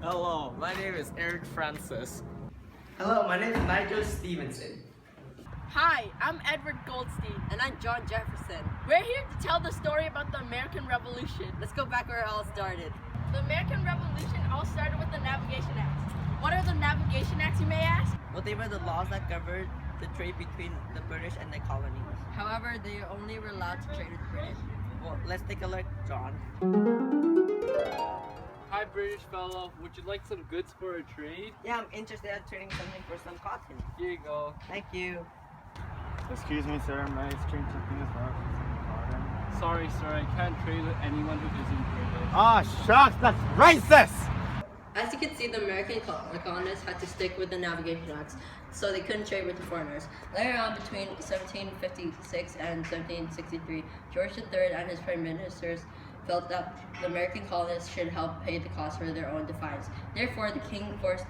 Hello, my name is Eric Francis. Hello, my name is Nigel Stevenson. Hi, I'm Edward Goldstein. And I'm John Jefferson. We're here to tell the story about the American Revolution. Let's go back where it all started. The American Revolution all started with the Navigation Acts. What are the Navigation Acts, you may ask? Well, they were the laws that governed the trade between the British and the colonies. However, they only were allowed to trade with the British. Well, let's take a look, John. Hi, British fellow. Would you like some goods for a trade? Yeah, I'm interested in trading something for some cotton. Here you go. Thank you. Excuse me, sir. May I exchange something as well? Sorry, sir. I can't trade with anyone who isn't British. Ah, shucks. That's racist! As you can see, the American colonists had to stick with the Navigation Acts, so they couldn't trade with the foreigners. Later on, between 1756 and 1763, George III and his prime ministers felt that the American colonists should help pay the cost for their own defense. Therefore, the king forced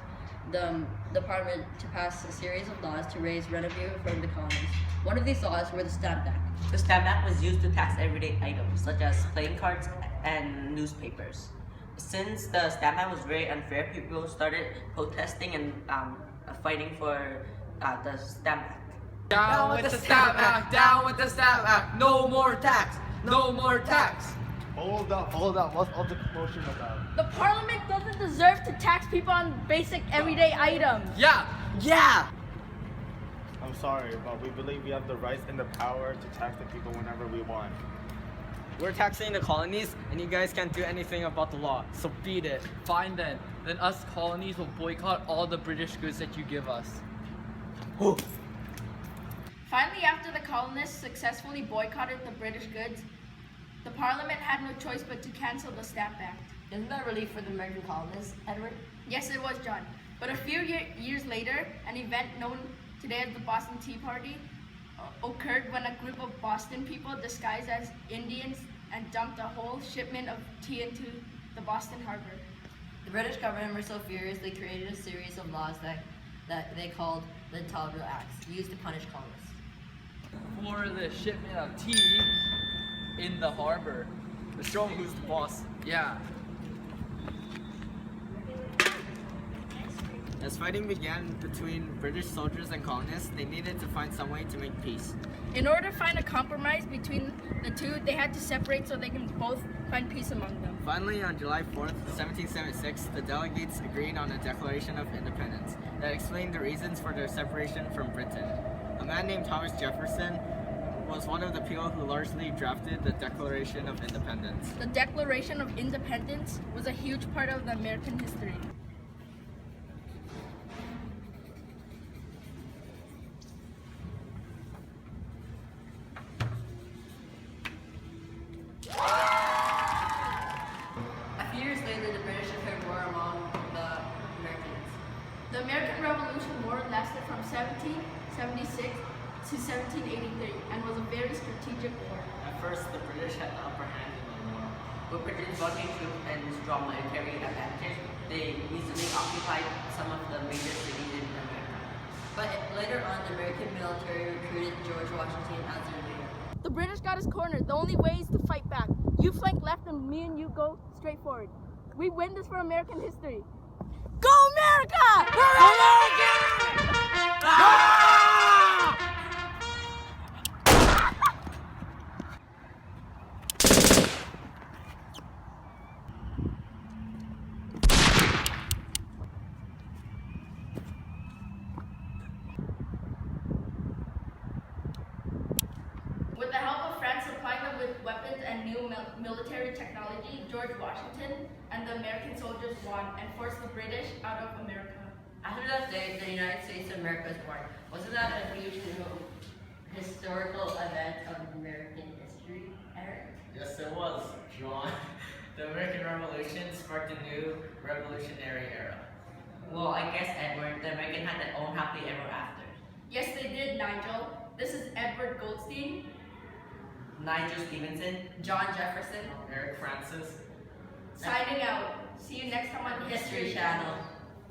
the parliament to pass a series of laws to raise revenue from the colonies. One of these laws were the Stamp Act. The Stamp Act was used to tax everyday items such as playing cards and newspapers. Since the Stamp Act was very unfair, people started protesting and fighting for the Stamp Act. Down with the Stamp Act! Down with the Stamp Act! No more tax! No more tax! Hold up. What's all the commotion about? The Parliament doesn't deserve to tax people on basic everyday items. Yeah! I'm sorry, but we believe we have the rights and the power to tax the people whenever we want. We're taxing the colonies, and you guys can't do anything about the law, so beat it. Fine then. Then us colonies will boycott all the British goods that you give us. Finally, after the colonists successfully boycotted the British goods, the Parliament had no choice but to cancel the Stamp Act. Isn't that relief for the American colonists, Edward? Yes, it was, John. But a few years later, an event known today as the Boston Tea Party occurred when a group of Boston people disguised as Indians and dumped a whole shipment of tea into the Boston harbor. The British government were so furious they created a series of laws that they called the Intolerable Acts, used to punish colonists. For the shipment of tea in the harbor. Let's show 'em who's the boss. Yeah. As fighting began between British soldiers and colonists, they needed to find some way to make peace. In order to find a compromise between the two, they had to separate so they can both find peace among them. Finally, on July 4th, 1776, the delegates agreed on a Declaration of Independence that explained the reasons for their separation from Britain. A man named Thomas Jefferson was one of the people who largely drafted the Declaration of Independence. The Declaration of Independence was a huge part of the American history. A few years later, the British declared war among the Americans. The American Revolution War lasted from 1776 to 1783 and was a very strategic war. At first, the British had the upper hand in the war. With Britain's bucking troops and strong military advantage, they easily occupied some of the major cities in America. But later on, the American military recruited George Washington as their leader. The British got us cornered. The only way is to fight back. You flank left and me and you go straight forward. We win this for American history. Go America! Go America! With the help of France supplying them with weapons and new military technology, George Washington and the American soldiers won and forced the British out of America. After that day, the United States of America was born. Wasn't that a huge historical event of American history, Eric? Yes, it was, John. The American Revolution sparked a new revolutionary era. Well, I guess, Edward, the American had their own happily ever after. Yes, they did, Nigel. This is Edward Goldstein, Nigel Stevenson, John Jefferson, Eric Francis. signing out. See you next time on History Channel.